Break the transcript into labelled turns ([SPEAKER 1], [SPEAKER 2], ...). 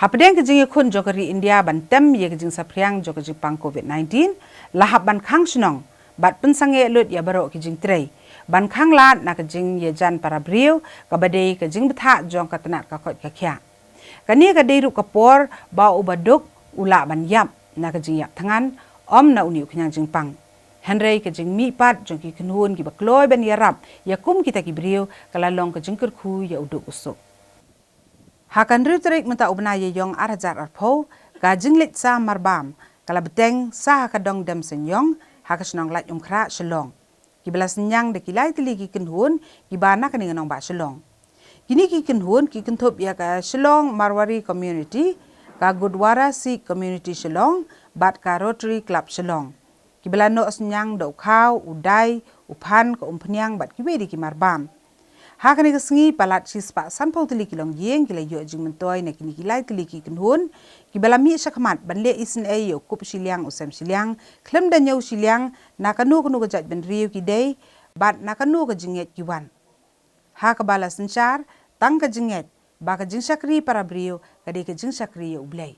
[SPEAKER 1] Hapdeng ke jing kun jokari India ban tem ye ke jing sapriang jok jing pang COVID-19 lahap ban khang snong bat pensange lut ya baro ke jing trei ban khang lat na ke jing ye jan para briu ka badei ke jing betha jong ka tanat ka khot ka khya kani ka dei ru kapor ba ubaduk ula ban yap na ke jing yak thangan om na uniu khyang jing pang Henry ke jing mi pat jong ki knun ki bakloi ban yarap ya kum kita ki briu kala long ke jing kerkhu ya uduk usuk Hakan rutrik menta ubna ye yong arajar arpo ka jinglit sa marbam kala beteng sa hakadong dem senyong hakasnong lat kra shalong kibelas nyang de kilai tili ki kenhun kibana kaning nong ba shalong kini ki kenhun ki kenthop ya ka shalong marwari community ka gudwara sikh community shalong bat ka rotary club shalong kibelano asnyang do khau udai uphan ko umpnyang bat kiwedi ki marbam Hakani kesengi palat sispa sanpau tili kilong yeng kila yo jing mentoy na kini kilai tili ki kenhun kibalami syakmat banle isin yo kup siliang usem siliang klem dan yau siliang nakanu kanu kejat ben riu kidei bat nakanu ke jinget kiwan ha kabala sencar tang ke jinget ba ke jing sakri para brio kade ke jing sakri yo ublai